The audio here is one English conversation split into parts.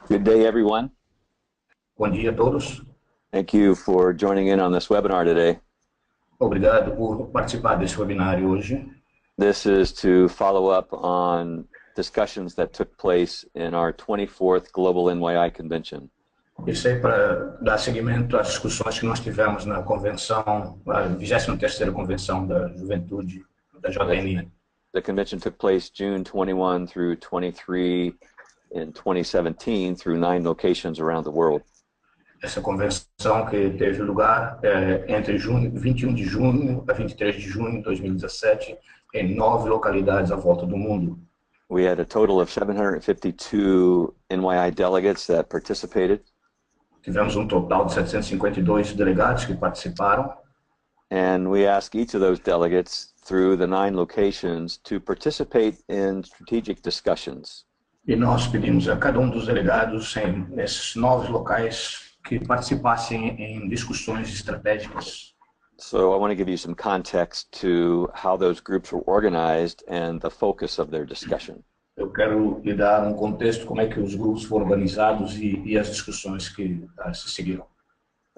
Good day, everyone. Bom dia a todos. Thank you for joining in on this webinar today. Obrigado por participar desse webinário hoje. This is to follow up on discussions that took place in our 24th Global NYI Convention. Isso é para dar seguimento às discussões que nós tivemos na convenção, a 23ª Convenção da Juventude da JNI. The convention took place June 21 through 23 in 2017 through 9 locations around the world. Essa convenção que teve lugar entre 21 de junho a 23 de junho de 2017 em 9 localidades à volta do mundo. We had a total of 752 NYI delegates that participated. Tivemos total de 752 delegados que participaram. And we asked each of those delegates through the 9 locations to participate in strategic discussions. E nós pedimos a cada dos delegados nesses 9 locais que participassem em discussões estratégicas. So I want to give you some context to how those groups were organized and the focus of their discussion. Eu quero lhe dar contexto como é que os grupos foram organizados e as discussões que se seguiram.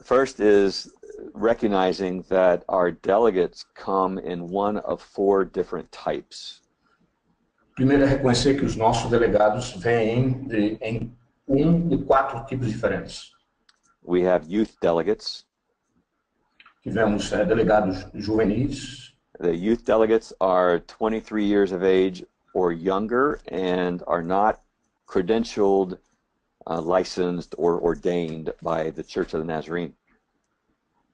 First is recognizing that our delegates come in one of 4 different types. Primeiro é reconhecer que os nossos delegados vêm em de 4 tipos diferentes. We have youth delegates. Tivemos delegados juvenis. The youth delegates are 23 years of age or younger and are not credentialed, licensed, or ordained by the Church of the Nazarene.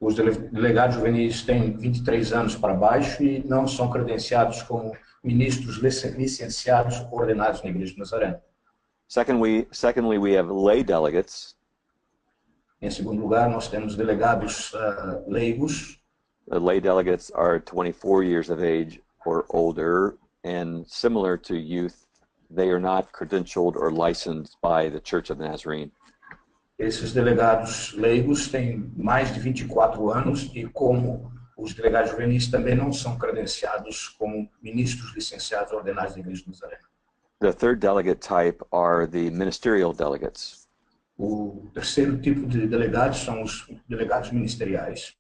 Os delegados juvenis têm 23 anos para baixo e não são credenciados como ministros licenciados ordenados na Igreja de Nazarena. Secondly, we have lay delegates. Em segundo lugar, nós temos delegados leigos. The lay delegates are 24 years of age or older, and similar to youth, they are not credentialed or licensed by the Church of the Nazarene. Esses delegados leigos têm mais de 24 anos e, como os delegados juvenis, também não são credenciados como ministros licenciados ordenados da Igreja de Nazarena. The third delegate type are the ministerial delegates. O terceiro tipo de delegados são os delegados ministeriais.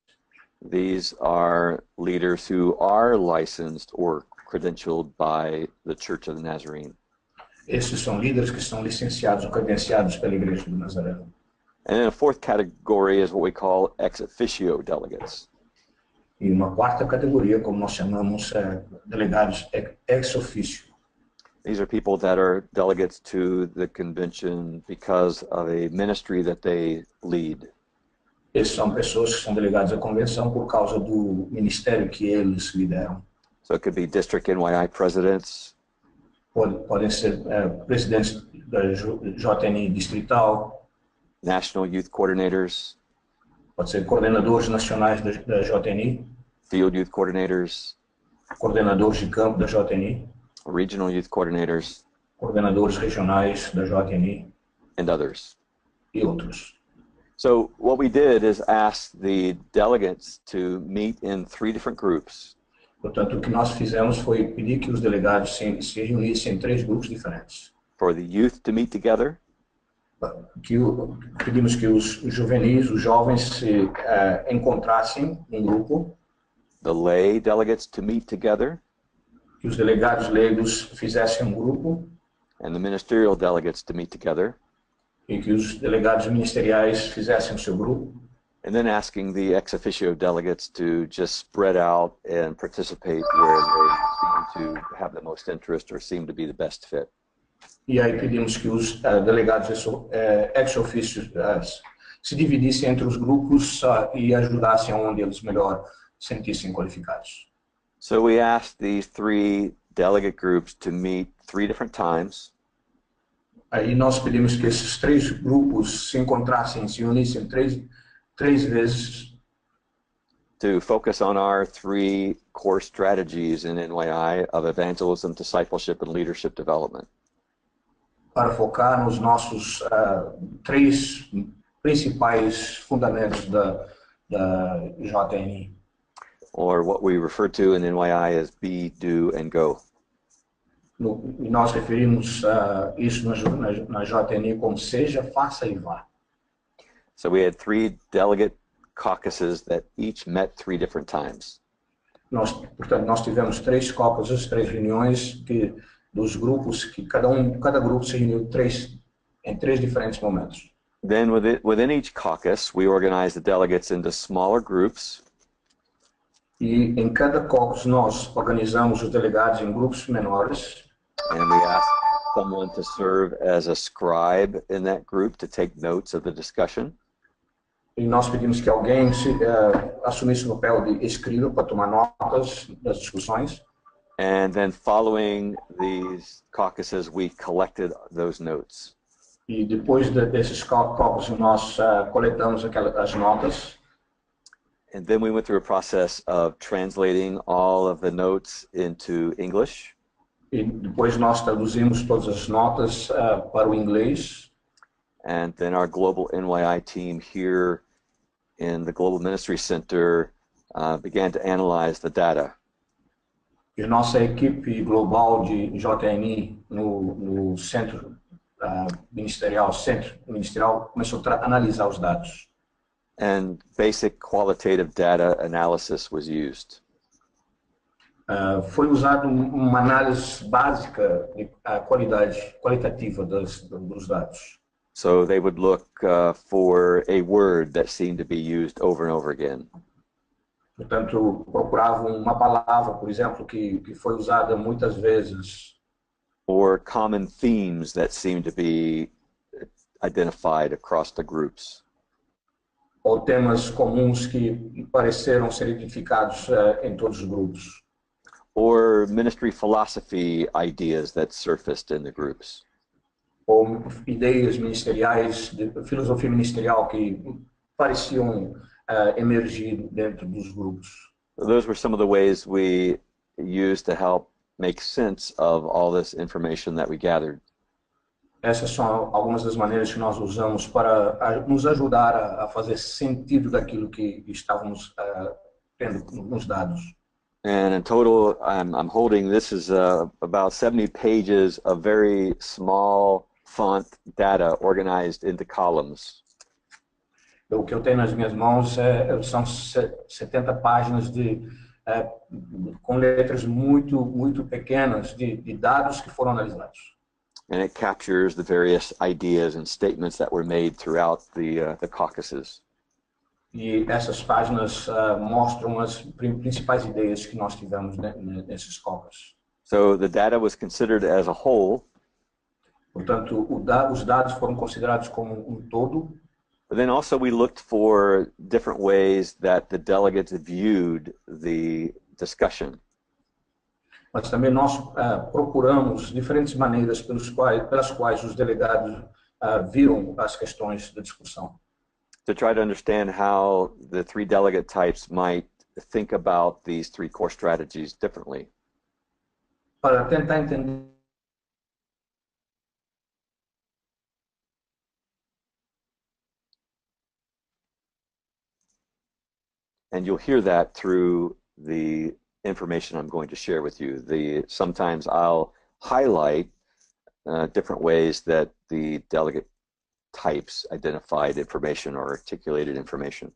These are leaders who are licensed or credentialed by the Church of the Nazarene. Esses são líderes que são licenciados ou credenciados pela Igreja de Nazareno. And then a fourth category is what we call ex officio delegates. E uma quarta categoria, como nós chamamos, delegados ex officio. These are people that are delegates to the convention because of a ministry that they lead. Esses são pessoas que são delegados à convenção por causa do ministério que eles lideram. So it could be district NYI presidents. Podem ser presidentes da JNI distrital. National youth coordinators. Pode ser coordenadores nacionais da JNI. Field youth coordinators. Coordenadores de campo da JNI. Regional youth coordinators. Coordenadores regionais da JNI. And others. E outros. So what we did is ask the delegates to meet in 3 different groups. Portanto, o que nós fizemos foi pedir que os delegados se reunissem em 3 grupos diferentes. For the youth to meet together. Pedimos que os juvenis, os jovens, se encontrassem em grupo. The lay delegates to meet together. Que os delegados leigos fizessem grupo. And the ministerial delegates to meet together. E que os delegados ministeriais fizessem o seu grupo. And then asking the ex officio delegates to just spread out and participate where they seem to have the most interest or seem to be the best fit. E aí pedimos que os delegados ex officio se dividissem entre os grupos e ajudassem onde eles melhor sentissem qualificados. So we asked these 3 delegate groups to meet 3 different times. Aí nós pedimos que esses 3 grupos se encontrassem, se unissem 3 vezes. To focus on our 3 core strategies in NYI of evangelism, discipleship, and leadership development. Para focar nos nossos 3 principais fundamentos da JNI. Or what we refer to in NYI as be, do, and go. E nós referimos isso na JNI como seja, faça e vá. So we had 3 delegate caucuses that each met 3 different times. Portanto, nós tivemos 3 caucuses, 3 reuniões dos grupos, que cada grupo se reuniu em 3 diferentes momentos. Then within each caucus, we organized the delegates into smaller groups. E em cada caucus nós organizamos os delegados em grupos menores. And we asked someone to serve as a scribe in that group to take notes of the discussion. E nós pedimos que alguém assumisse o papel de escriba para tomar notas das discussões. And then following these caucuses, we collected those notes. E depois desses caucus nós coletamos as notas. And then we went through a process of translating all of the notes into English. E depois nós traduzimos todas as notas para o inglês. And then our global NYI team here in the Global Ministry Center began to analyze the data. E nossa equipe global de JNI no centro ministerial começou a analisar os dados. And basic qualitative data analysis was used. Foi usado uma análise básica de qualitativa dos dados. So they would look for a word that seemed to be used over and over again. Portanto, procuravam uma palavra, por exemplo, que foi usada muitas vezes. Or common themes that seemed to be identified across the groups. Ou temas comuns que pareceram ser identificados em todos os grupos. Or ministry philosophy ideas that surfaced in the groups. Ou ideias ministeriais, de filosofia ministerial que pareciam emergir dentro dos grupos. Those were some of the ways we used to help make sense of all this information that we gathered. Essas são algumas das maneiras que nós usamos para nos ajudar a fazer sentido daquilo que estávamos tendo nos dados. And in total, I'm holding, this is about 70 pages of very small font data organized into columns. O que eu tenho nas minhas mãos são 70 páginas com letras muito pequenas de dados que foram analisados. And it captures the various ideas and statements that were made throughout the caucuses. E essas páginas mostram as principais ideias que nós tivemos nesses caucus. So the data was considered as a whole. Portanto, os dados foram considerados como todo. But then also we looked for different ways that the delegates viewed the discussion. Mas também nós procuramos diferentes maneiras pelas quais os delegados viram as questões da discussão. To try to understand how the 3 delegate types might think about these 3 core strategies differently. Para tentar entender and you'll hear that through the information I'm going to share with you. Sometimes I'll highlight different ways that the delegate types identified information or articulated information.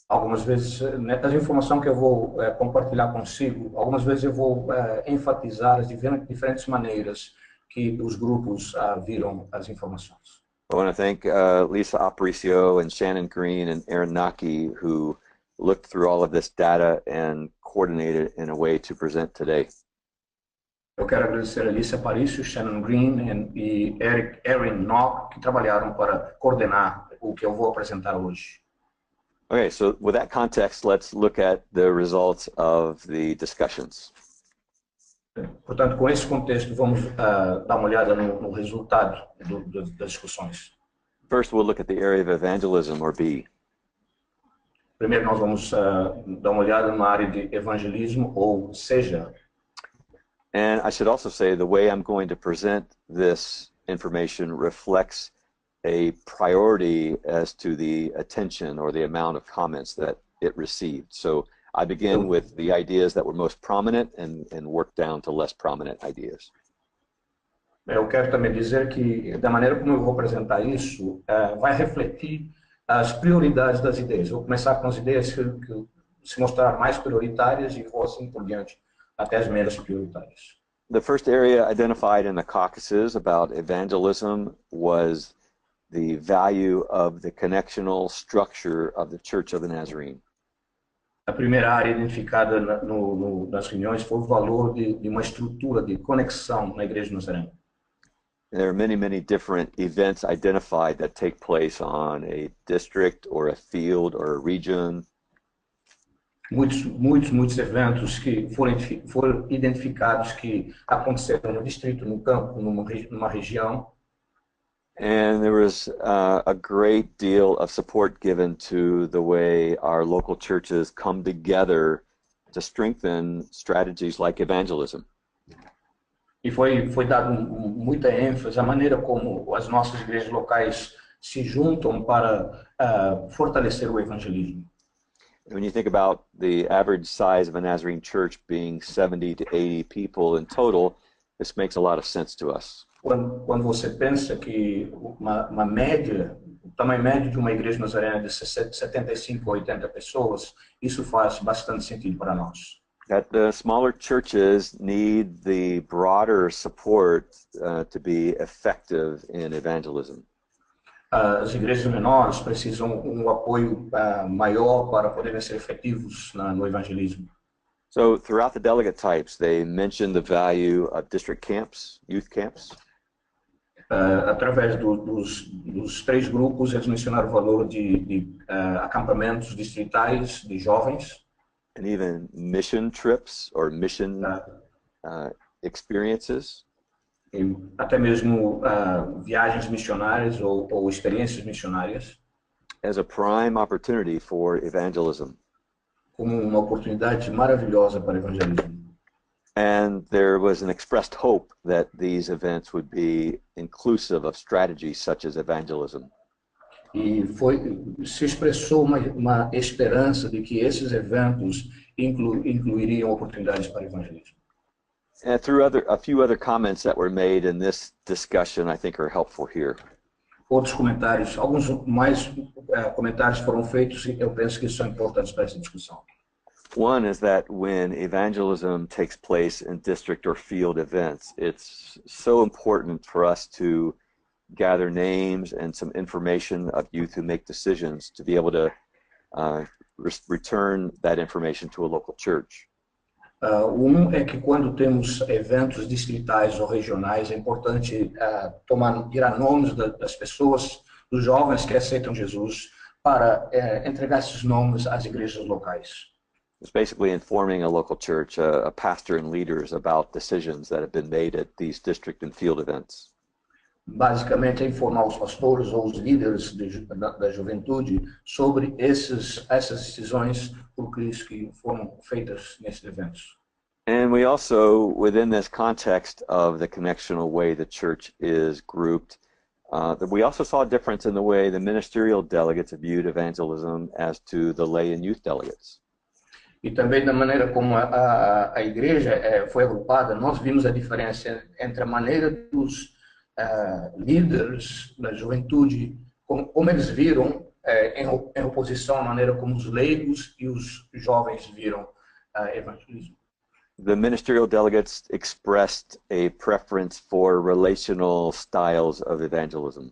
Algumas vezes, nessa informação que eu vou compartilhar consigo, algumas vezes eu vou enfatizar as diferentes maneiras que os grupos viram as informações. I want to thank Lisa Aparicio and Shannon Green and Aaron Naki, who looked through all of this data and coordinated in a way to present today. Eu quero agradecer a Lisa Aparicio, Shannon Green e Aaron Naki, que trabalharam para coordenar o que eu vou apresentar hoje. Okay, so with that context, let's look at the results of the discussions. Portanto, com esse contexto, vamos dar uma olhada no resultado das discussões. First, we'll look at the area of evangelism, or B. Primeiro, nós vamos dar uma olhada na área de evangelismo, ou SEJA. And I should also say the way I'm going to present this information reflects a priority as to the attention or the amount of comments that it received. So I begin with the ideas that were most prominent and work down to less prominent ideas. Eu quero também dizer que, da maneira como eu vou apresentar isso, vai refletir as prioridades das ideias. Vou começar com as ideias que se mostrar mais prioritárias e vou assim por diante até as menos prioritárias. The first area identified in the caucuses about evangelism was the value of the connectional structure of the Church of the Nazarene. A primeira área identificada nas reuniões foi o valor de uma estrutura de conexão na Igreja Nazarena. There are many, many different events identified that take place on a district or a field or a region. Muitos eventos que foram identificados que aconteceram no distrito, no campo, numa região. And there was a great deal of support given to the way our local churches come together to strengthen strategies like evangelism. E foi dado muita ênfase à maneira como as nossas igrejas locais se juntam para fortalecer o evangelismo. When you think about the average size of a Nazarene church being 70 to 80 people in total, this makes a lot of sense to us. Quando você pensa que uma média, o tamanho médio de uma igreja nazarena é de 75 a 80 pessoas, isso faz bastante sentido para nós. That the smaller churches need the broader support to be effective in evangelism. As igrejas menores precisam apoio maior para poderem ser efetivos no evangelismo. So throughout the delegate types, they mentioned the value of district camps, youth camps. Através dos três grupos, eles mencionaram o valor de acampamentos distritais de jovens. And even mission trips or mission experiences. E até mesmo viagens missionárias ou experiências missionárias. As a prime opportunity for evangelism. Como uma oportunidade maravilhosa para evangelismo. And there was an expressed hope that these events would be inclusive of strategies such as evangelism. E se expressou uma esperança de que esses eventos incluiriam oportunidades para evangelismo. And through a few other comments that were made in this discussion, I think are helpful here. Outros comentários, alguns mais comentários foram feitos e eu penso que são importantes para essa discussão. One is that when evangelism takes place in district or field events, it's so important for us to gather names and some information of youth who make decisions to be able to return that information to a local church. É que quando temos eventos distritais ou regionais, é importante tirar nomes das pessoas, dos jovens que aceitam Jesus, para entregar esses nomes às igrejas locais. It's basically informing a local church, a pastor and leaders about decisions that have been made at these district and field events. Basicamente é informar os pastores ou os líderes da juventude sobre essas decisões por Cristo que foram feitas nesses eventos. And we also, within this context of the connectional way the church is grouped, we also saw a difference in the way the ministerial delegates viewed evangelism as to the lay and youth delegates. E também da maneira como a igreja foi agrupada, nós vimos a diferença entre a maneira dos líderes da juventude, como eles viram em oposição à maneira como os leigos e os jovens viram evangelismo. The ministerial delegates expressed a preference for relational styles of evangelism.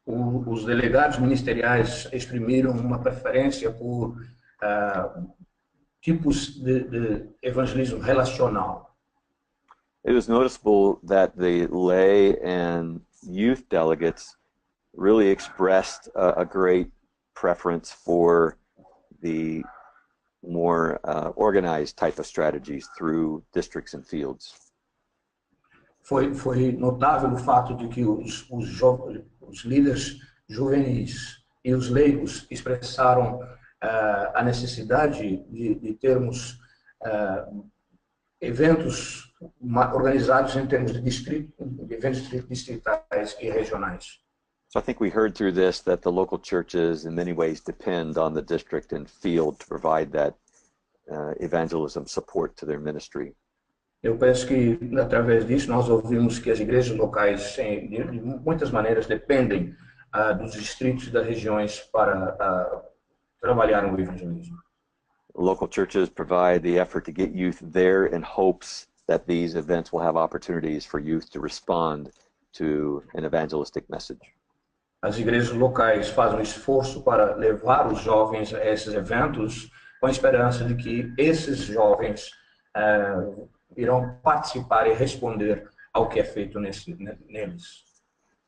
Os delegados ministeriais exprimiram uma preferência por tipos de evangelismo relacional. It was noticeable that the lay and youth delegates really expressed a great preference for the more organized type of strategies through districts and fields. Foi notável o fato de que os líderes juvenis e os leigos expressaram a necessidade de termos eventos organizados em termos de eventos distritais e regionais. So I think we heard through this that the local churches in many ways depend on the district and field to provide that evangelism support to their ministry. Eu penso que, através disso, nós ouvimos que as igrejas locais, de muitas maneiras, dependem dos distritos e das regiões para trabalhar no evangelismo. Local churches provide the effort to get youth there in hopes that these events will have opportunities for youth to respond to an evangelistic message. As igrejas locais fazem um esforço para levar os jovens a esses eventos com a esperança de que esses jovens irão participar e responder ao que é feito neles.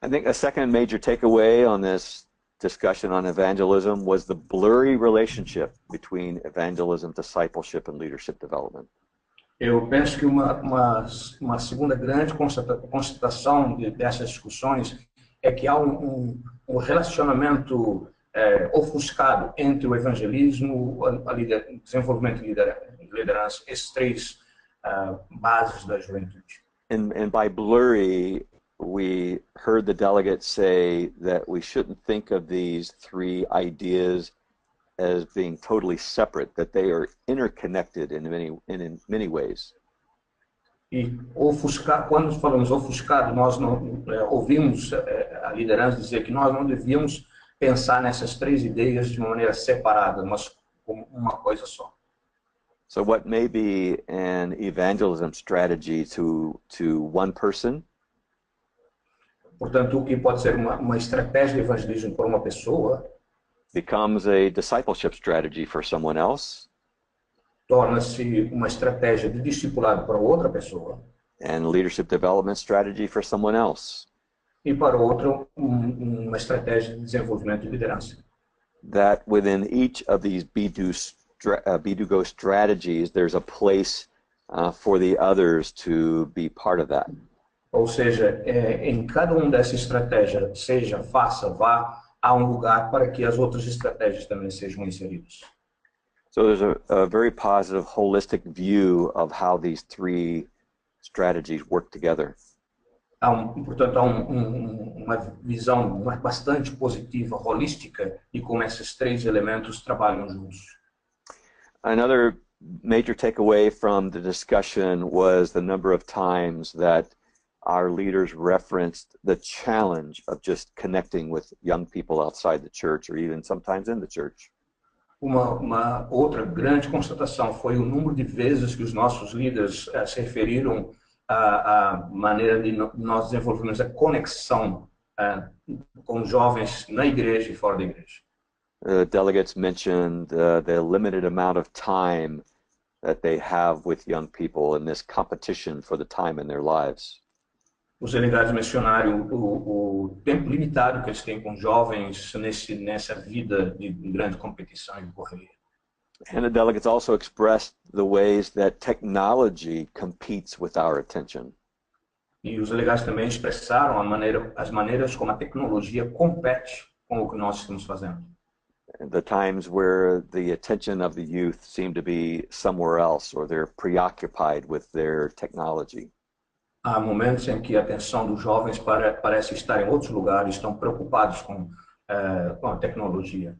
I think a second major takeaway on this discussion on evangelism was the blurry relationship between evangelism, discipleship, and leadership development. Eu penso que uma segunda grande constatação dessas discussões é que há um relacionamento ofuscado entre o evangelismo, desenvolvimento e liderança, esses três bases da juventude. And by blurry, we heard the delegates say that we shouldn't think of these three ideas as being totally separate, that they are interconnected in many ways. E ofuscar, quando falamos ofuscado, nós não ouvimos a liderança dizer que nós não devíamos pensar nessas três ideias de uma maneira separada, mas como uma coisa só. So what may be an evangelism strategy to one person Portanto, o que pode ser uma estratégia de evangelismo para uma pessoa becomes a discipleship strategy for someone else, torna-se uma estratégia de discipulado para outra pessoa and leadership development strategy for someone else. e para outro uma estratégia de desenvolvimento de liderança. That within each of these B2Go strategies, there's a place for the others to be part of that. Ou seja, em cada uma dessas estratégias, seja, faça, vá, há um lugar para que as outras estratégias também sejam inseridas. So there's a very positive, holistic view of how these three strategies work together. Portanto, há uma visão bastante positiva, holística, de como esses três elementos trabalham juntos. Another major takeaway from the discussion was the number of times that our leaders referenced the challenge of just connecting with young people outside the church or even sometimes in the church. Uma outra grande constatação foi o número de vezes que os nossos líderes se referiram à maneira de nós desenvolvermos a conexão com jovens na igreja e fora da igreja. Delegates mentioned the limited amount of time that they have with young people in this competition for the time in their lives. Os delegados mencionaram o tempo limitado que eles têm com jovens nessa vida de grande competição e correria. And the delegates also expressed the ways that technology competes with our attention. E os delegados também expressaram as maneiras como a tecnologia compete com o que nós estamos fazendo. The times where the attention of the youth seem to be somewhere else or they're preoccupied with their technology. Há momentos em que a atenção dos jovens parece estar em outros lugares, estão preocupados com a tecnologia.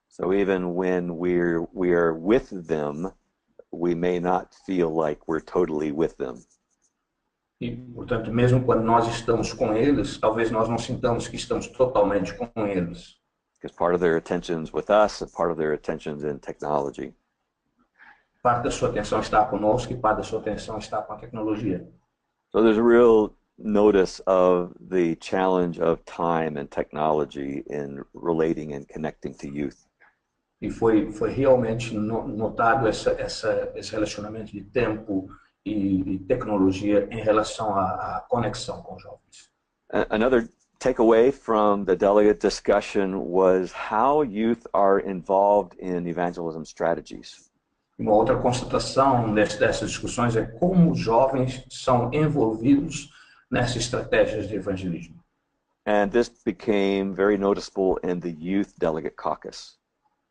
So even when we are with them, we may not feel like we're totally with them. E, portanto, mesmo quando nós estamos com eles, talvez nós não sintamos que estamos totalmente com eles. Because part of their attention's with us and part of their attention's in technology. Parte da sua atenção está conosco e parte da sua atenção está com a tecnologia. So there's a real notice of the challenge of time and technology in relating and connecting to youth. E foi realmente notado esse relacionamento de tempo e tecnologia em relação à conexão com os jovens. Another takeaway from the delegate discussion was how youth are involved in evangelism strategies. Uma outra constatação dessas discussões é como os jovens são envolvidos nessas estratégias de evangelismo. And this became very noticeable in the Youth Delegate Caucus.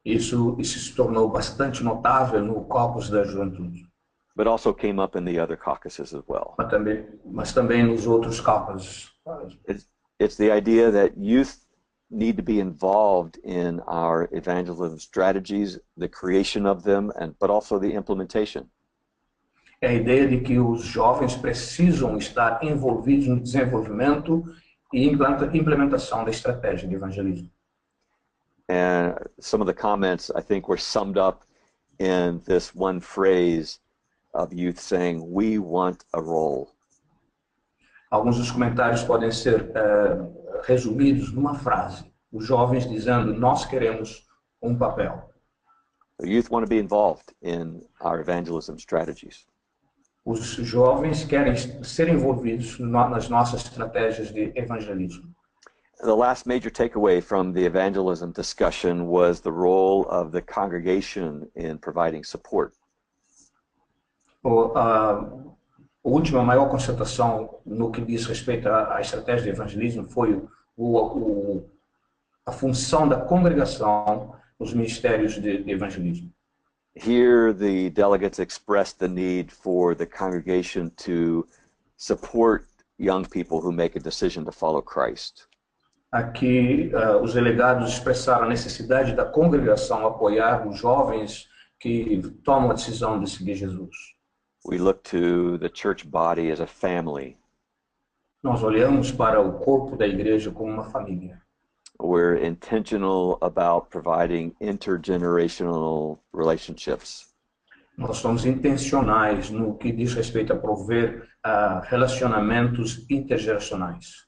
Isso se tornou bastante notável no Caucus da Juventude. But also came up in the other caucuses as well. Mas também nos outros caucus. It's the idea that youth need to be involved in our evangelism strategies, the creation of them, but also the implementation. É a ideia de que os jovens precisam estar envolvidos no desenvolvimento e implementação da estratégia de evangelismo. And some of the comments, I think, were summed up in this one phrase of youth saying, "We want a role." Alguns dos comentários podem ser resumidos numa frase. Os jovens dizendo, nós queremos um papel. The youth want to be involved in our evangelism strategies. Os jovens querem ser envolvidos nas nossas estratégias de evangelismo. The last major takeaway from the evangelism discussion was the role of the congregation in providing support. A última maior constatação no que diz respeito à estratégia de evangelismo foi a função da congregação nos ministérios de evangelismo. Here, the delegates expressed the need for the congregation to support young people who make a decision to follow Christ. Aqui, os delegados expressaram a necessidade da congregação apoiar os jovens que tomam a decisão de seguir Jesus. We look to the church body as a family. Nós olhamos para o corpo da igreja como uma família. We're intentional about providing intergenerational relationships. Nós somos intencionais no que diz respeito a prover relacionamentos intergeracionais.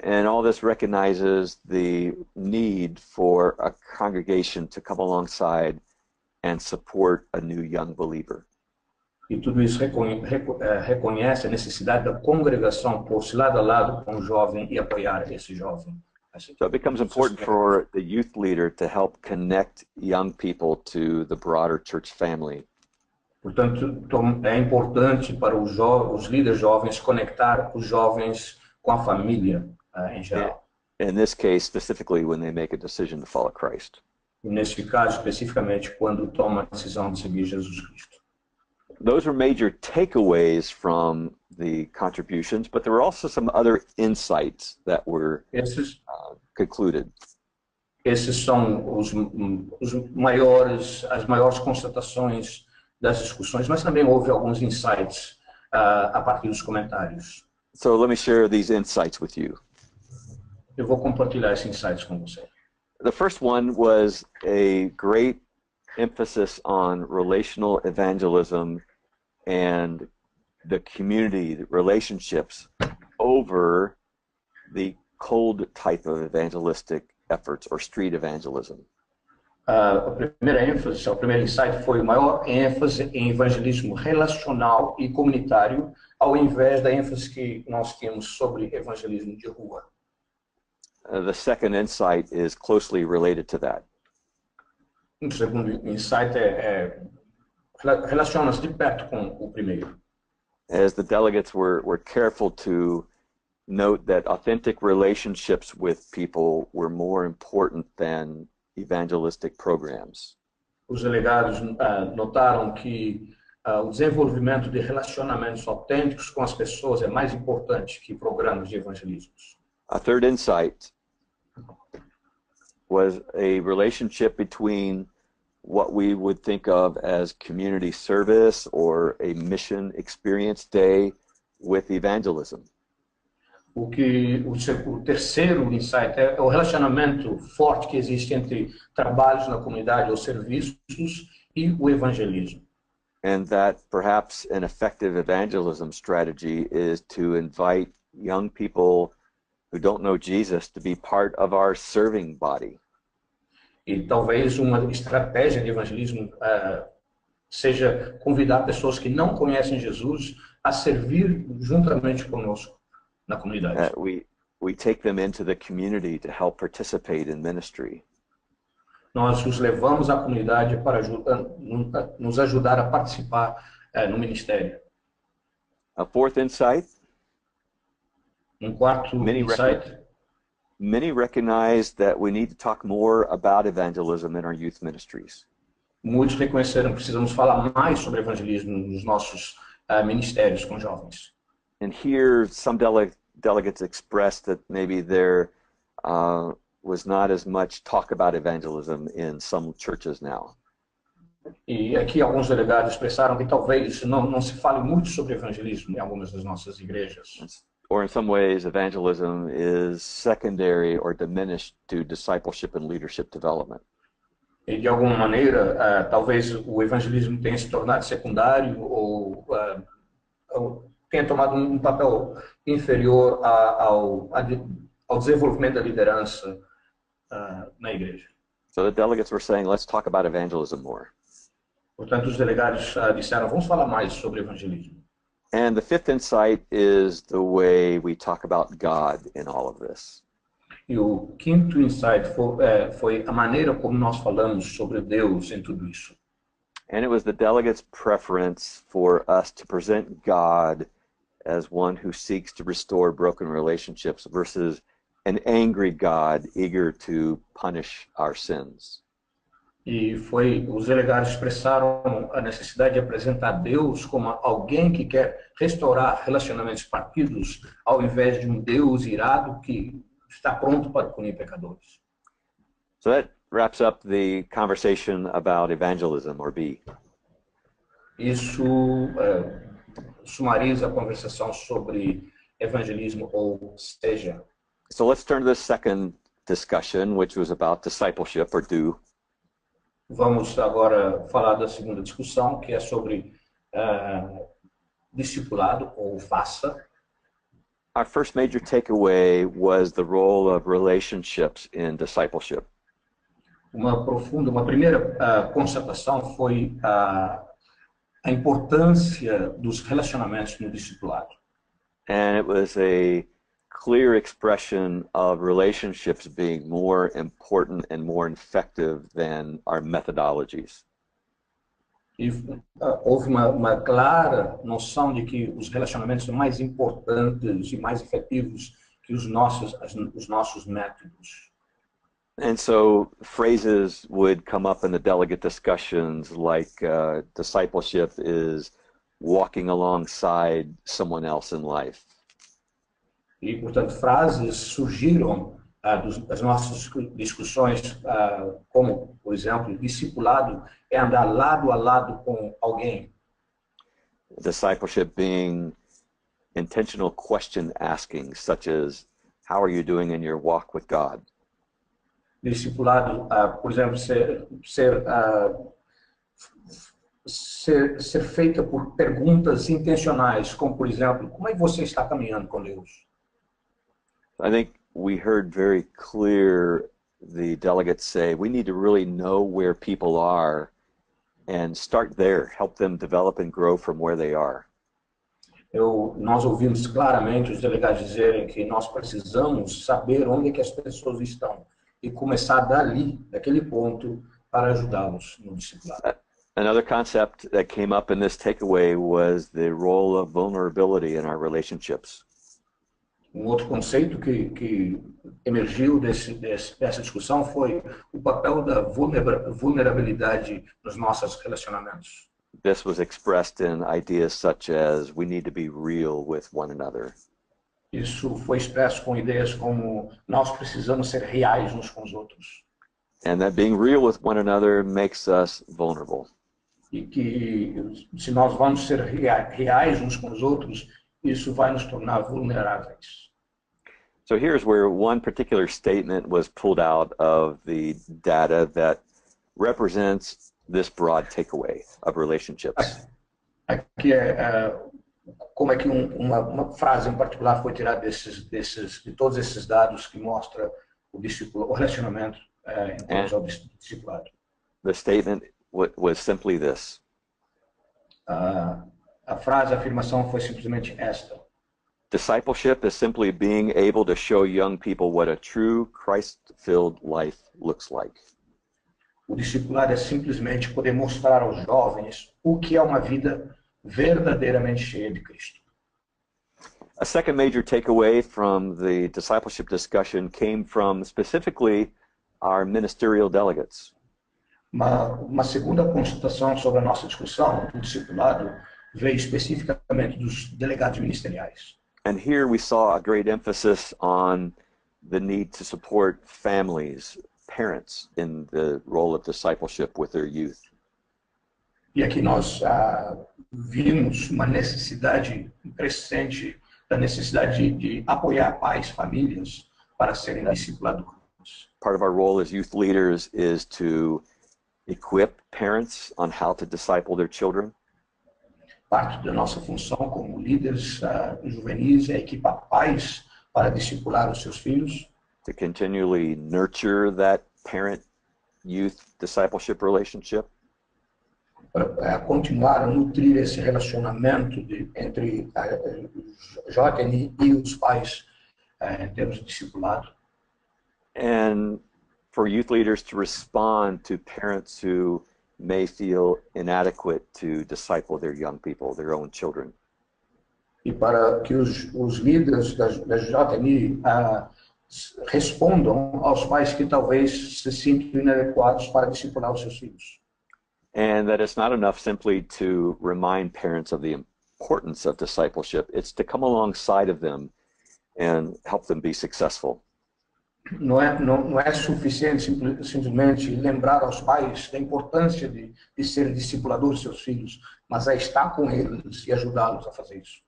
And all this recognizes the need for a congregation to come alongside and support a new young believer. E tudo isso reconhece a necessidade da congregação pôr-se lado a lado com o jovem e apoiar esse jovem. So it becomes important for the youth leader to help connect young people to the broader church family. Portanto, é importante para os líderes jovens conectar os jovens com a família em geral. In this case, specifically when they make a decision to follow Christ. E nesse caso, especificamente, quando tomam a decisão de seguir Jesus Cristo. Those were major takeaways from the contributions, but there were also some other insights that were concluded. Esses são as maiores constatações das discussões, mas também houve alguns insights a partir dos comentários. So let me share these insights with you. Eu vou compartilhar esses insights com você. The first one was a great emphasis on relational evangelism and the community relationships over the cold type of evangelistic efforts or street evangelism. A primeira ênfase, o primeiro insight foi maior ênfase em evangelismo relacional e comunitário, ao invés da ênfase que nós tínhamos sobre evangelismo de rua. The second insight is closely related to that. O segundo insight relaciona-se de perto com o primeiro. As the delegates were careful to note that authentic relationships with people were more important than evangelistic programs. Os delegados notaram que o desenvolvimento de relacionamentos autênticos com as pessoas é mais importante que programas de evangelismo. A third insight was a relationship between what we would think of as community service or a mission experience day with evangelism. O terceiro insight é o relacionamento forte que existe entre trabalhos na comunidade ou serviços e o evangelismo. And that perhaps an effective evangelism strategy is to invite young people who don't know Jesus to be part of our serving body. E talvez uma estratégia de evangelismo seja convidar pessoas que não conhecem Jesus a servir juntamente conosco na comunidade. We take them into the community to help participate in ministry. Nós os levamos à comunidade para nos ajudar a participar no ministério. A fourth insight. Quarto insight. Many recognize that we need to talk more about evangelism in our youth ministries. Muitos reconheceram que precisamos falar mais sobre evangelismo nos nossos ministérios com jovens. And here, some delegates expressed that maybe there was not as much talk about evangelism in some churches now. E aqui alguns delegados expressaram que talvez não se fale muito sobre evangelismo em algumas das nossas igrejas. Or in some ways, evangelism is secondary or diminished to discipleship and leadership development. E de alguma maneira, talvez o evangelismo tenha se tornado secundário ou tenha tomado um papel inferior ao desenvolvimento da liderança na igreja. So the delegates were saying, let's talk about evangelism more. Portanto, os delegados disseram, vamos falar mais sobre evangelismo. And the fifth insight is the way we talk about God in all of this. E o quinto insight foi a maneira como nós falamos sobre Deus em tudo isso. And it was the delegates' preference for us to present God as one who seeks to restore broken relationships versus an angry God eager to punish our sins. E os delegados expressaram a necessidade de apresentar Deus como alguém que quer restaurar relacionamentos partidos, ao invés de um Deus irado que está pronto para punir pecadores. So that wraps up the conversation about evangelism, or B. Isso sumariza a conversação sobre evangelismo, ou SEJA. So let's turn to the second discussion, which was about discipleship, or do. Vamos agora falar da segunda discussão, que é sobre discipulado, ou faça. Our first major takeaway was the role of relationships in discipleship. Uma primeira constatação foi a importância dos relacionamentos no discipulado. And it was a clear expression of relationships being more important and more effective than our methodologies. E houve uma clara noção de que os relacionamentos são mais importantes e mais efetivos que os nossos métodos. And so phrases would come up in the delegate discussions like discipleship is walking alongside someone else in life. E, portanto, frases surgiram das nossas discussões, como, por exemplo, discipulado é andar lado a lado com alguém. Discipleship being intentional question asking, such as, how are you doing in your walk with God? Discipulado, por exemplo, ser feita por perguntas intencionais, como, por exemplo, como é que você está caminhando com Deus? I think we heard very clear the delegates say we need to really know where people are and start there, help them develop and grow from where they are. Nós ouvimos claramente os delegados dizerem que nós precisamos saber onde é que as pessoas estão e começar dali, daquele ponto, para ajudá-los no discipulado. Another concept that came up in this takeaway was the role of vulnerability in our relationships. Outro conceito que emergiu dessa discussão foi o papel da vulnerabilidade nos nossos relacionamentos. This was expressed in ideas such as we need to be real with one another. Isso foi expresso com ideias como nós precisamos ser reais uns com os outros. And that being real with one another makes us vulnerable. E que se nós vamos ser reais uns com os outros, isso vai nos tornar vulneráveis. So here's where one particular statement was pulled out of the data that represents this broad takeaway of relationships. Aqui como é que uma frase em particular foi tirada de todos esses dados que mostra o relacionamento em termos ao discipulado. The statement was simply this. A frase, a afirmação foi simplesmente esta. Discipleship is simply being able to show young people what a true Christ-filled life looks like. O discipulado é simplesmente poder mostrar aos jovens o que é uma vida verdadeiramente cheia de Cristo. A second major takeaway from the discipleship discussion came from specifically our ministerial delegates. Uma segunda constatação sobre a nossa discussão do discipulado veio especificamente dos delegados ministeriais. And here we saw a great emphasis on the need to support families, parents in the role of discipleship with their youth. E aqui nós vimos uma necessidade crescente da necessidade de apoiar pais, famílias, para serem discipuladores. Part of our role as youth leaders is to equip parents on how to disciple their children. Parte da nossa função como líderes juvenis é equipar pais para discipular os seus filhos. To continually nurture that parent-youth discipleship relationship. Para continuar a nutrir esse relacionamento entre a JNI e os pais em termos de discipulado. And for youth leaders to respond to parents who may feel inadequate to disciple their young people, their own children. E para que os líderes da JNI respondam aos pais que talvez se sintam inadequados para discipular os seus filhos. And that it's not enough simply to remind parents of the importance of discipleship. It's to come alongside of them and help them be successful. Não é suficiente simplesmente lembrar aos pais da importância de serem discipuladores de seus filhos, mas é estar com eles e ajudá-los a fazer isso.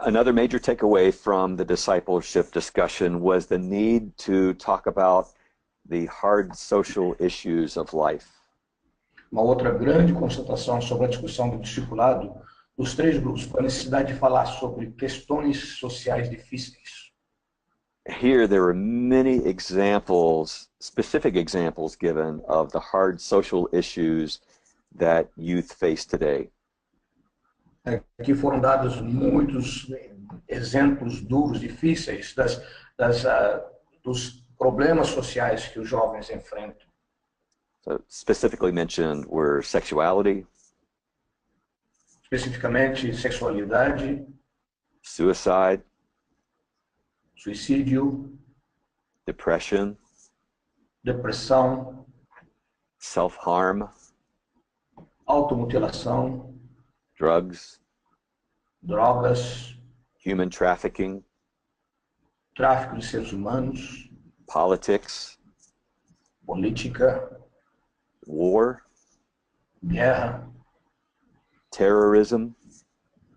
Another major takeaway from the discipleship discussion was the need to talk about the hard social issues of life. Uma outra grande constatação sobre a discussão do discipulado dos três grupos foi a necessidade de falar sobre questões sociais difíceis. Here there were many examples, specific examples given of the hard social issues that youth face today. Aqui foram dados muitos exemplos duros, difíceis dos problemas sociais que os jovens enfrentam. So specifically mentioned were sexuality, especificamente sexualidade, suicide, suicídio, depression, depressão, self-harm, automutilação, drugs, drogas, human trafficking, tráfico de seres humanos, politics, política, war, guerra, terrorism,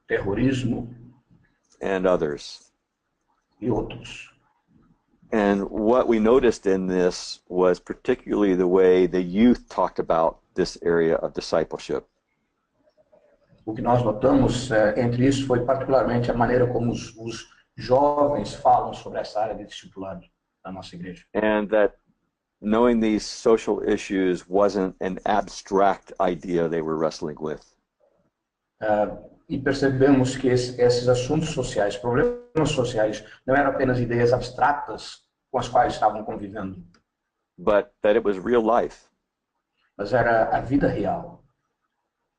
terrorismo and others. E outros. And what we noticed in this was particularly the way the youth talked about this area of discipleship. O que nós notamos entre isso foi particularmente a maneira como os jovens falam sobre essa área de discipulado na nossa igreja. And that knowing these social issues wasn't an abstract idea they were wrestling with. E percebemos que esses assuntos sociais, problemas sociais, não eram apenas ideias abstratas com as quais estavam convivendo. But that it was real life. Mas era a vida real.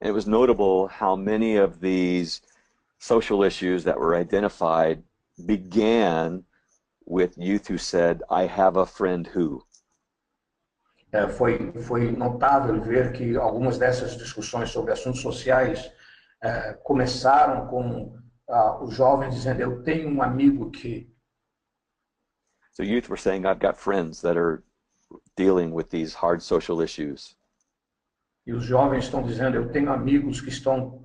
It was notable how many of these social issues that were identified began with youth who said, I have a friend who. Foi notável ver que algumas dessas discussões sobre assuntos sociais começaram com os jovens dizendo, eu tenho um amigo que... So youth were saying, I've got friends that are dealing with these hard social issues. E os jovens estão dizendo, eu tenho amigos que estão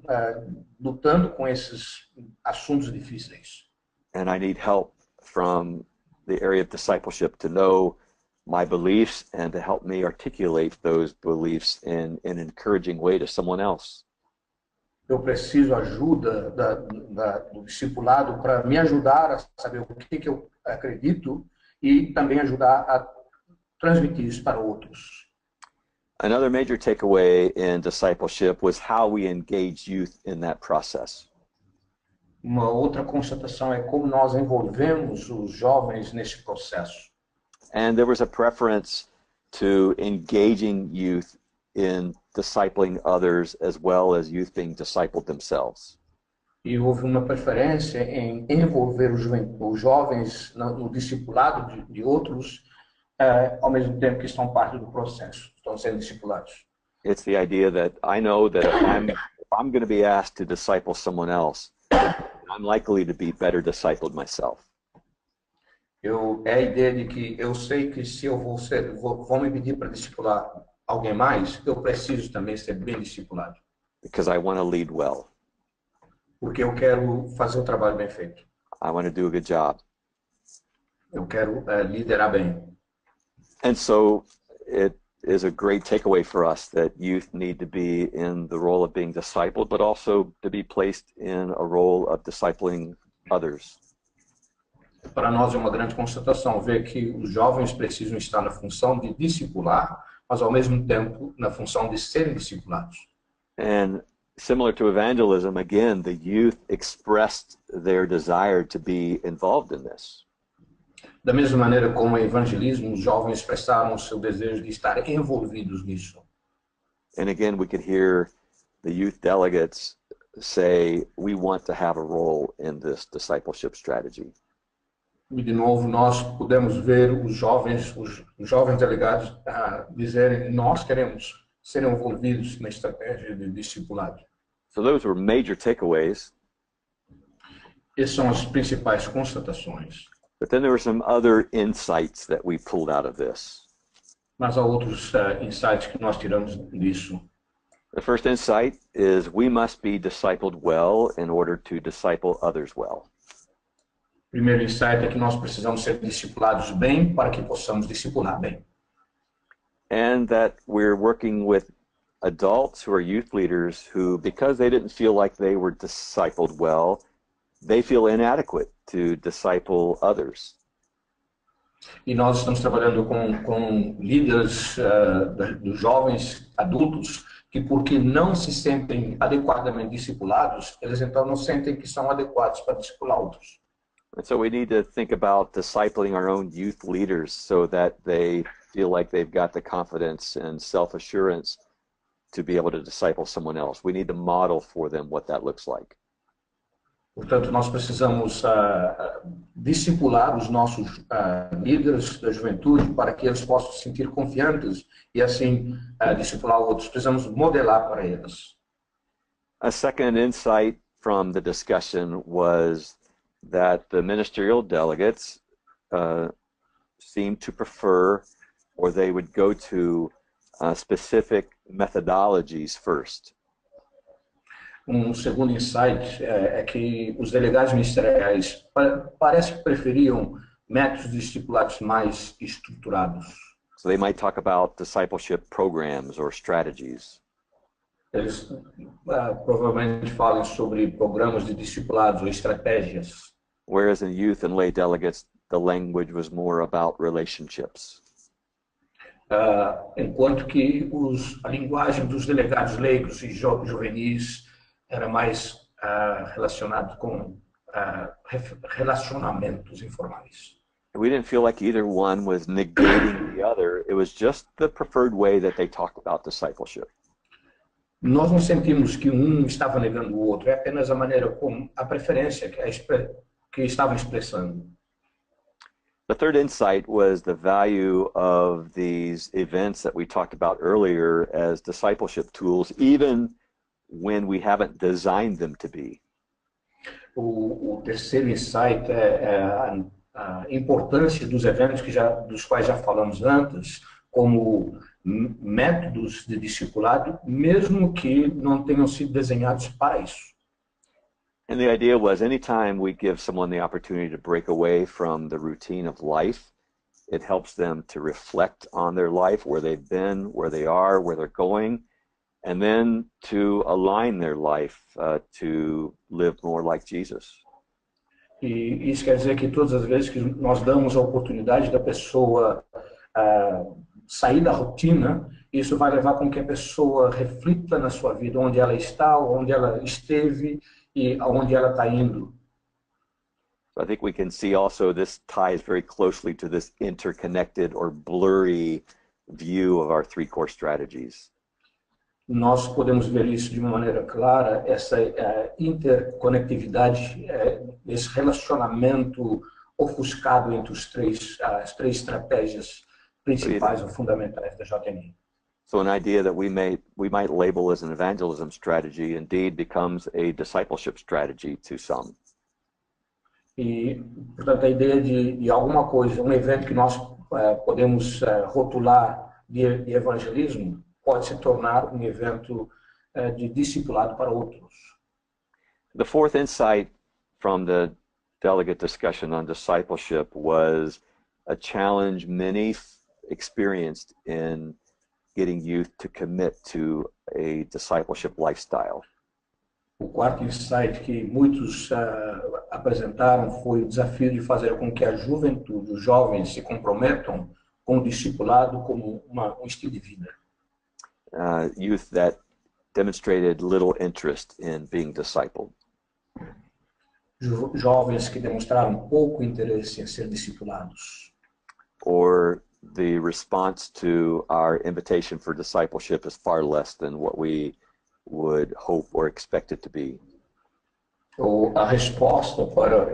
lutando com esses assuntos difíceis. And I need help from the area of discipleship to know my beliefs and to help me articulate those beliefs in an encouraging way to someone else. Eu preciso ajuda do discipulado para me ajudar a saber o que eu acredito e também ajudar a transmitir isso para outros. Another major takeaway in discipleship was how we engage youth in that process. Uma outra constatação é como nós envolvemos os jovens nesse processo. And there was a preference to engaging youth in discipling others as well as youth being discipled themselves. E houve uma preferência em envolver os jovens no discipulado de outros, ao mesmo tempo que estão parte do processo, estão sendo discipulados. It's the idea that I know that if I'm going to be asked to disciple someone else, I'm likely to be better discipled myself. É a ideia de que eu sei que se eu vão me pedir para discipular alguém mais, eu preciso também ser bem discipulado. Because I want to lead well. Porque eu quero fazer o trabalho bem feito. I want to do a good job. Eu quero liderar bem. And so it is a great takeaway for us that youth need to be in the role of being discipled, but also to be placed in a role of discipling others. Para nós é uma grande constatação ver que os jovens precisam estar na função de discipular, mas ao mesmo tempo na função de serem discipulados. And similar to evangelism, again, the youth expressed their desire to be involved in this. Da mesma maneira como o evangelismo, os jovens expressaram o seu desejo de estar envolvidos nisso. And again, we could hear the youth delegates say, we want to have a role in this discipleship strategy. E de novo, nós podemos ver os jovens delegados dizerem, nós queremos ser envolvidos na estratégia de discipulado. So those were major takeaways. Essas são as principais constatações. But then there were some other insights that we pulled out of this. Mas há outros insights que nós tiramos disso. The first insight is we must be discipled well in order to disciple others well. O primeiro insight é que nós precisamos ser discipulados bem para que possamos discipular bem. And that we're working with adults who are youth leaders who, because they didn't feel like they were discipled well, they feel inadequate to disciple others. E nós estamos trabalhando com líderes dos jovens adultos que, porque não se sentem adequadamente discipulados, eles então não sentem que são adequados para discipular outros. And so we need to think about discipling our own youth leaders so that they feel like they've got the confidence and self-assurance to be able to disciple someone else. We need to model for them what that looks like. Portanto, nós precisamos discipular os nossos líderes da juventude para que eles possam se sentir confiantes e assim discipular outros. Precisamos modelar para eles. A second insight from the discussion was that the ministerial delegates seemed to prefer, or they would go to specific methodologies first. Segundo insight é que os delegados ministeriais parece que preferiam métodos discipulados mais estruturados. So they might talk about discipleship programs or strategies. Eles provavelmente falam sobre programas de discipulados ou estratégias. Whereas in youth and lay delegates, the language was more about relationships. Enquanto que a linguagem dos delegados leigos e juvenis era mais relacionado com relacionamentos informais. We didn't feel like either one was negating the other. It was just the preferred way that they talk about discipleship. Nós não sentimos que estava negando o outro, é apenas a maneira como a preferência que estavam expressando. The third insight was the value of these events that we talked about earlier as discipleship tools, even when we haven't designed them to be. O terceiro insight é a importância dos eventos dos quais já falamos antes, como métodos de discipulado, mesmo que não tenham sido desenhados para isso. And the idea was anytime we give someone the opportunity to break away from the routine of life, it helps them to reflect on their life, where they've been, where they are, where they're going, and then to align their life to live more like Jesus. E isso quer dizer que todas as vezes que nós damos a oportunidade da pessoa sair da rotina, isso vai levar com que a pessoa reflita na sua vida, onde ela está, onde ela esteve e aonde ela está indo. So I think we can see also this ties very closely to this interconnected or blurry view of our three core strategies. Nós podemos ver isso de uma maneira clara, essa interconectividade, esse relacionamento ofuscado entre as três estratégias principais ou fundamentais da JNI. So an idea that we might label as an evangelism strategy indeed becomes a discipleship strategy to some. E, portanto, a ideia de alguma coisa, evento que nós podemos rotular de evangelismo pode se tornar um evento de discipulado para outros. The fourth insight from the delegate discussion on discipleship was a challenge many experienced in getting youth to commit to a discipleship lifestyle. O quarto insight que muitos apresentaram foi o desafio de fazer com que a juventude, os jovens, se comprometam com o discipulado como um estilo de vida. Youth that demonstrated little interest in being discipled. Jovens que demonstraram pouco interesse em ser discipulados. Or the response to our invitation for discipleship is far less than what we would hope or expect it to be. Ou a resposta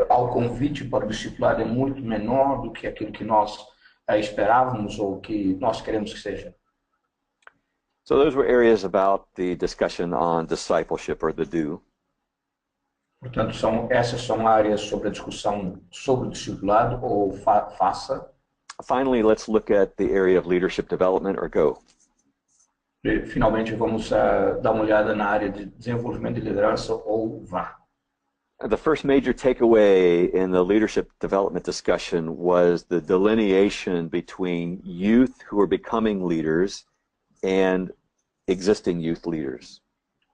ao convite para o discipulado é muito menor do que aquilo que nós esperávamos ou que nós queremos que seja. So those were areas about the discussion on discipleship, or the do. Portanto, essas são áreas sobre a discussão sobre o discipulado ou faça. Finally, let's look at the area of leadership development, or go. E, finalmente, vamos dar uma olhada na área de desenvolvimento de liderança ou vá. The first major takeaway in the leadership development discussion was the delineation between youth who are becoming leaders and existing youth leaders.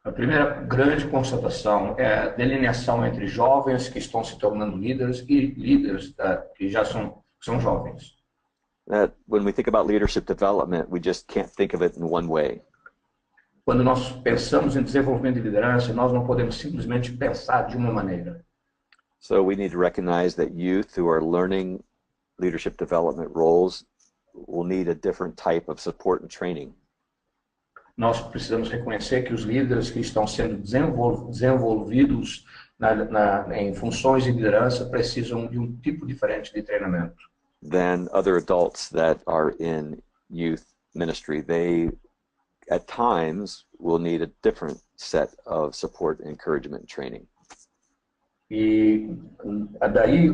A primeira grande constatação é a delineação entre jovens que estão se tornando líderes e líderes que já são jovens. That when we think about leadership development, we just can't think of it in one way. Quando nós pensamos em desenvolvimento de liderança, nós não podemos simplesmente pensar de uma maneira. So we need to recognize that youth who are learning leadership development roles will need a different type of support and training. Nós precisamos reconhecer que os líderes que estão sendo desenvolvidos em funções de liderança precisam de um tipo diferente de treinamento. Than other adults that are in youth ministry. They, at times, will need a different set of support, encouragement, and training. E daí,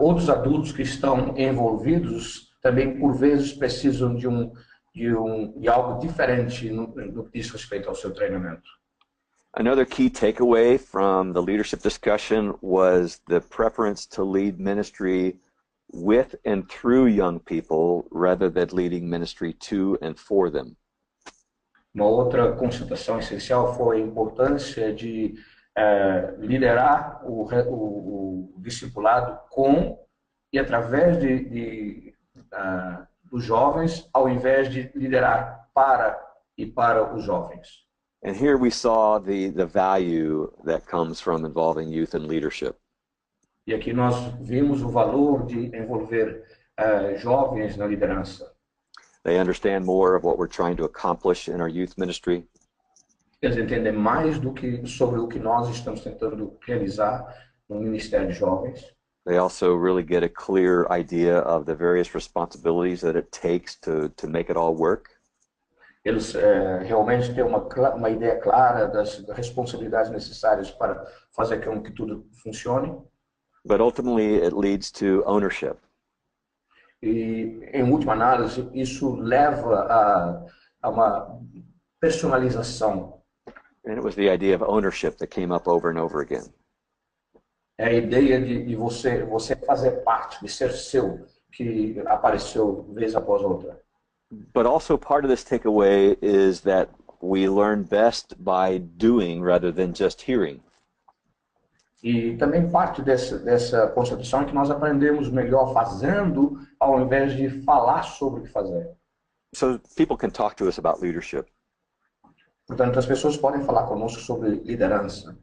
outros adultos que estão envolvidos também, por vezes, precisam de algo diferente no que diz respeito ao seu treinamento. Another key takeaway from the leadership discussion was the preference to lead ministry with and through young people rather than leading ministry to and for them. Uma outra constatação essencial foi a importância de liderar o discipulado com e através dos jovens, ao invés de liderar para os jovens. And here we saw the value that comes from involving youth in leadership. E aqui nós vimos o valor de envolver jovens na liderança. They understand more of what we're trying to accomplish in our youth ministry. Eles entendem mais sobre o que nós estamos tentando realizar no Ministério de Jovens. They also really get a clear idea of the various responsibilities that it takes to make it all work. Eles realmente têm uma ideia clara das responsabilidades necessárias para fazer com que tudo funcione. But ultimately, it leads to ownership. E, em última análise, isso leva a uma personalização. And it was the idea of ownership that came up over and over again. É a ideia de você fazer parte, de ser seu, que apareceu vez após outra. But also part of this takeaway is that we learn best by doing rather than just hearing. E também parte dessa concepção é que nós aprendemos melhor fazendo, ao invés de falar sobre o que fazer. So people can talk to us about leadership. Portanto, as pessoas podem falar conosco sobre liderança.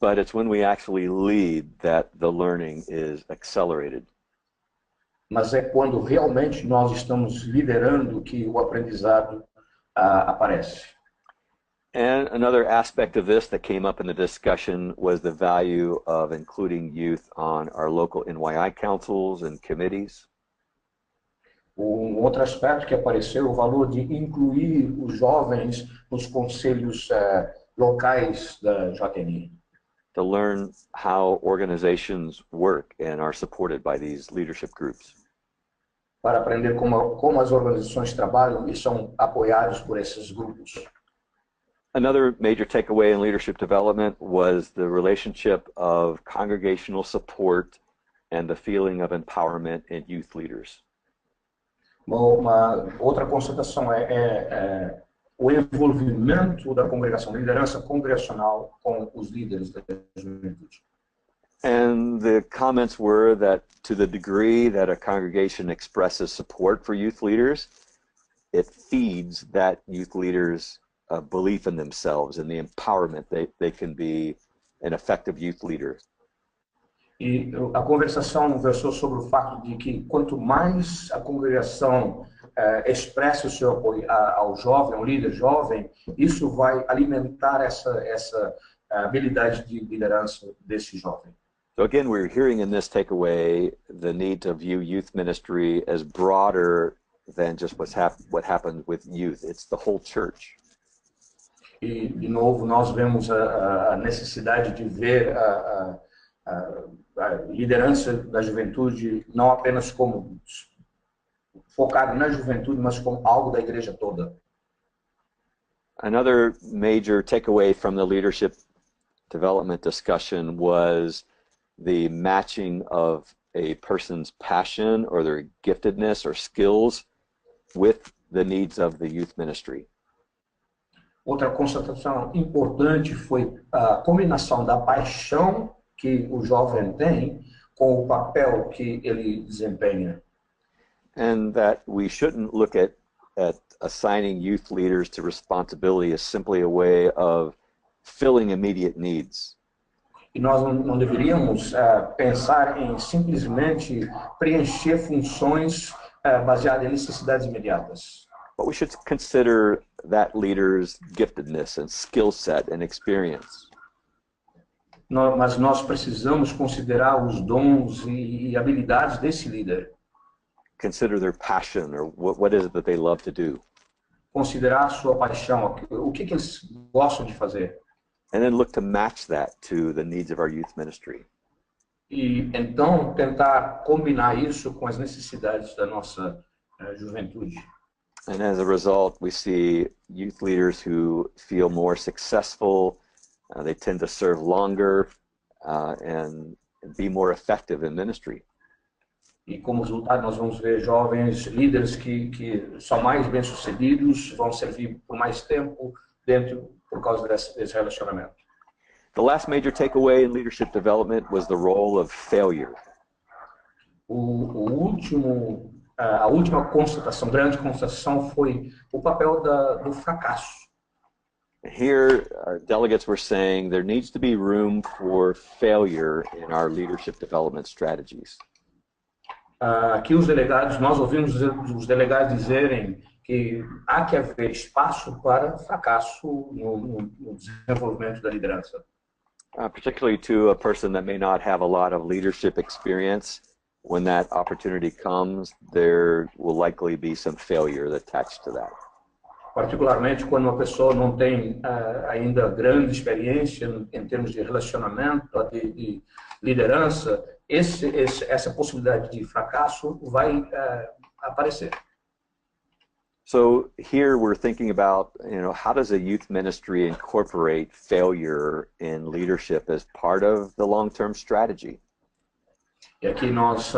But it's when we actually lead that the learning is accelerated. Mas é quando realmente nós estamos liderando que o aprendizado aparece. And another aspect of this that came up in the discussion was the value of including youth on our local NYI councils and committees. Outro aspecto que apareceu é o valor de incluir os jovens nos conselhos locais da JNI. To learn how organizations work and are supported by these leadership groups. para aprender como as organizações trabalham e são apoiados por esses grupos. Another major takeaway in leadership development was the relationship of congregational support and the feeling of empowerment in youth leaders. Uma outra constatação é o envolvimento da congregação, da liderança congregacional com os líderes da juventude. And the comments were that to the degree that a congregation expresses support for youth leaders, it feeds that youth leaders' belief in themselves and the empowerment they can be an effective youth leader. E a conversação versou sobre o fato de que quanto mais a congregação expressa o seu apoio ao jovem, ao líder jovem, isso vai alimentar essa habilidade de liderança desse jovem. So again, we're hearing in this takeaway the need to view youth ministry as broader than just what happened with youth. It's the whole church. E, de novo, nós vemos a necessidade de ver a liderança da juventude não apenas como focada na juventude, mas como algo da igreja toda. Another major takeaway from the leadership development discussion was the matching of a person's passion or their giftedness or skills with the needs of the youth ministry. Outra constatação importante foi a combinação da paixão que o jovem tem com o papel que ele desempenha. And that we shouldn't look at assigning youth leaders to responsibility as simply a way of filling immediate needs. E nós não deveríamos pensar em simplesmente preencher funções baseadas em necessidades imediatas. But we should consider that leader's giftedness and skill set and experience. Mas nós precisamos considerar os dons e habilidades desse líder. Consider their passion, or what is it that they love to do. Considerar a sua paixão, o que eles gostam de fazer. And then look to match that to the needs of our youth ministry. E então tentar combinar isso com as necessidades da nossa juventude. And as a result, we see youth leaders who feel more successful. They tend to serve longer and be more effective in ministry. E como resultado, nós vamos ver jovens líderes que são mais bem-sucedidos, vão servir por mais tempo por causa desse relacionamento. The last major takeaway in leadership development was the role of failure. A última constatação, grande constatação, foi o papel do fracasso. Here, our delegates were saying there needs to be room for failure in our leadership development strategies. Aqui nós ouvimos os delegados dizerem que há que haver espaço para fracasso no desenvolvimento da liderança. Particularly to a person that may not have a lot of leadership experience, when that opportunity comes, there will likely be some failure attached to that. Particularmente quando uma pessoa não tem ainda grande experiência em termos de relacionamento, de liderança, essa possibilidade de fracasso vai aparecer. So here we're thinking about, how does a youth ministry incorporate failure in leadership as part of the long-term strategy? E aqui nós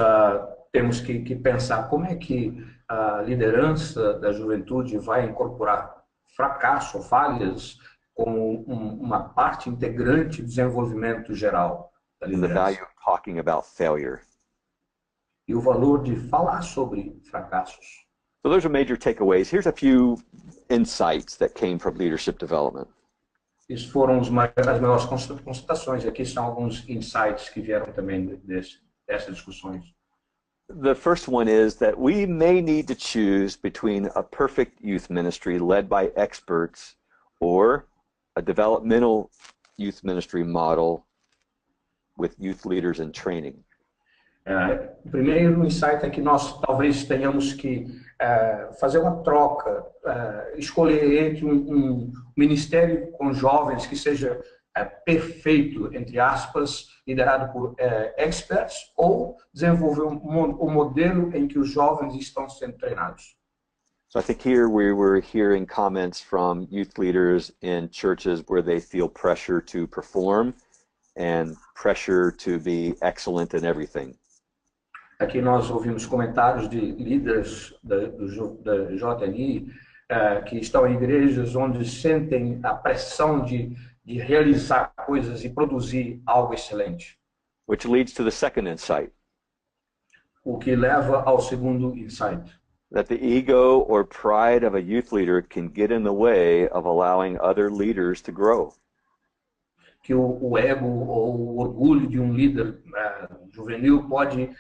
temos que pensar como é que a liderança da juventude vai incorporar fracasso, falhas, como uma parte integrante do desenvolvimento geral da And the liderança. value of talking about failure. E o valor de falar sobre fracassos. So those are major takeaways. Here's a few insights that came from leadership development. Isso foram as maiores constatações. Aqui são alguns insights que vieram também dessas discussões. The first one is that we may need to choose between a perfect youth ministry led by experts or a developmental youth ministry model with youth leaders in training. O primeiro insight é que nós talvez tenhamos que fazer uma troca, escolher entre um ministério com jovens que seja perfeito, entre aspas, liderado por experts, ou desenvolver um modelo em que os jovens estão sendo treinados. So I think here we were hearing comments from youth leaders in churches where they feel pressure to perform and pressure to be excellent in everything. Aqui nós ouvimos comentários de líderes da JNI que estão em igrejas onde sentem a pressão de realizar coisas e produzir algo excelente. Which leads to the second insight. O que leva ao segundo insight. That the ego or pride of a youth leader can get in the way of allowing other leaders to grow. Que o ego ou o orgulho de um líder juvenil pode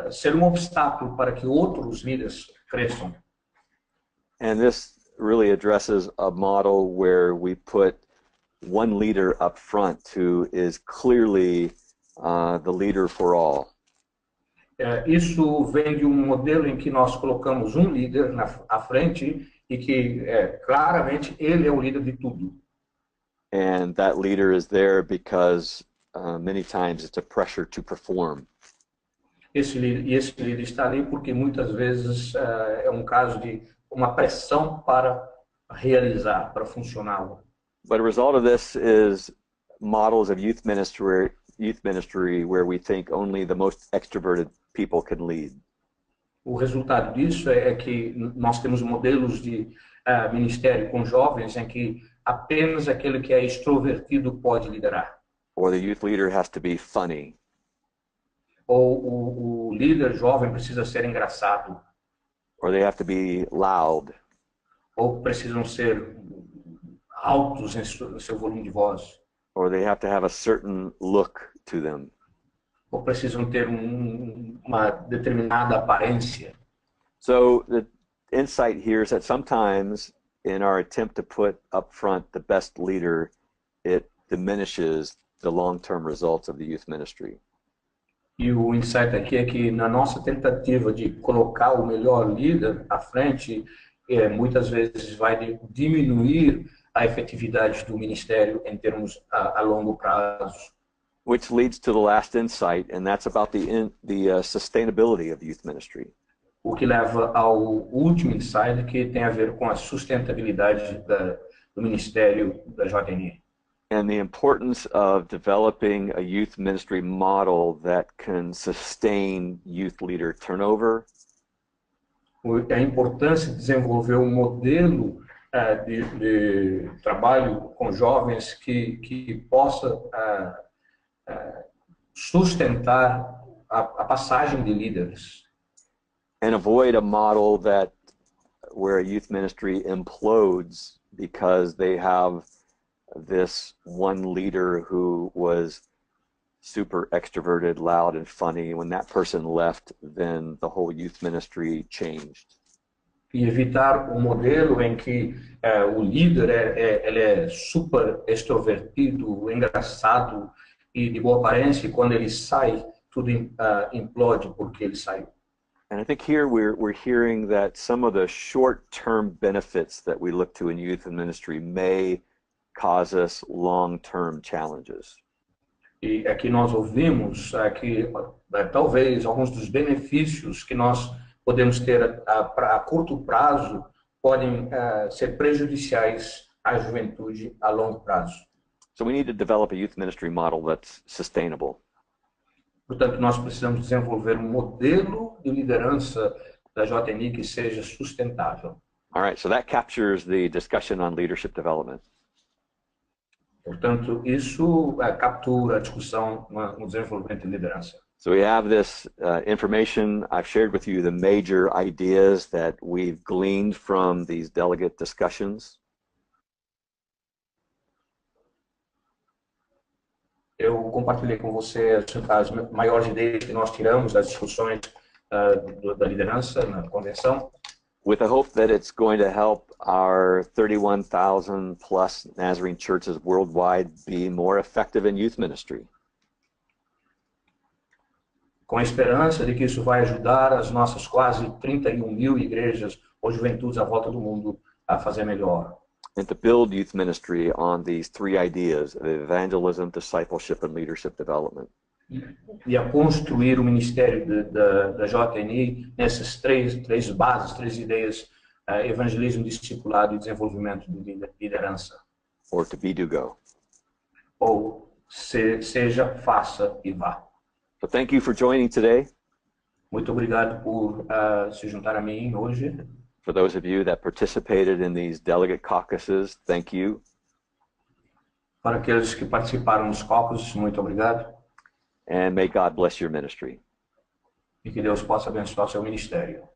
ser um obstáculo para que outros líderes cresçam. And this really addresses a model where we put one leader up front who is clearly the leader for all. Isso vem de um modelo em que nós colocamos um líder à frente e que claramente ele é o líder de tudo. And that leader is there because many times it's a pressure to perform. Esse líder está ali porque muitas vezes é um caso de uma pressão para realizar, para funcionar. But a result of this is models of youth ministry where we think only the most extroverted people can lead. O resultado disso é que nós temos modelos de ministério com jovens em que apenas aquele que é extrovertido pode liderar. Or the youth leader has to be funny. Ou o líder jovem precisa ser engraçado. Or they have to be loud. Ou precisam ser altos em seu volume de voz. Or they have to have a certain look to them. Ou precisam ter uma determinada aparência. So the insight here is that sometimes in our attempt to put up front the best leader, it diminishes the long-term results of the youth ministry. E o insight aqui é que na nossa tentativa de colocar o melhor líder à frente, muitas vezes vai diminuir a efetividade do ministério em termos a longo prazo. Which leads to the last insight, and that's about the sustainability of youth ministry. O que leva ao último insight, que tem a ver com a sustentabilidade do ministério da JNI. And the importance of developing a youth ministry model that can sustain youth leader turnover. A importância de desenvolver um modelo de trabalho com jovens que possa sustentar a passagem de líderes. And avoid a model where a youth ministry implodes because they have this one leader who was super extroverted, loud, and funny. When that person left, then the whole youth ministry changed. E evitar um modelo em que o líder ele é super extrovertido, engraçado e de boa aparência, e quando ele sai, tudo implode porque ele saiu. And I think here we're hearing that some of the short-term benefits that we look to in youth and ministry may cause us long-term challenges. E aqui nós ouvimos que talvez alguns dos benefícios que nós podemos ter a curto prazo podem ser prejudiciais à juventude a longo prazo. So we need to develop a youth ministry model that's sustainable. Portanto, nós precisamos desenvolver um modelo de liderança da JNI que seja sustentável. All right, so that captures the discussion on leadership development. Portanto, isso captura a discussão no desenvolvimento de liderança. So we have this information. I've shared with you the major ideas that we've gleaned from these delegate discussions. Eu compartilhei com você as maiores ideias que nós tiramos das discussões da liderança na convenção. With the hope that it's going to help our 31,000 plus Nazarene churches worldwide be more effective in youth ministry. Com a esperança de que isso vai ajudar as nossas quase 31 mil igrejas ou juventudes à volta do mundo a fazer melhor. and to build youth ministry on these three ideas of evangelism, discipleship, and leadership development. E a construir o ministério da JNI nessas três bases, três ideias: evangelismo, discipulado e desenvolvimento de liderança. Or to be, do, go. Ou seja, faça e vá. So thank you for joining today. Muito obrigado por se juntar a mim hoje. For those of you that participated in these delegate caucuses, thank you. Para aqueles que participaram dos caucus, muito obrigado. And may God bless your ministry. E que Deus possa abençoar seu ministério.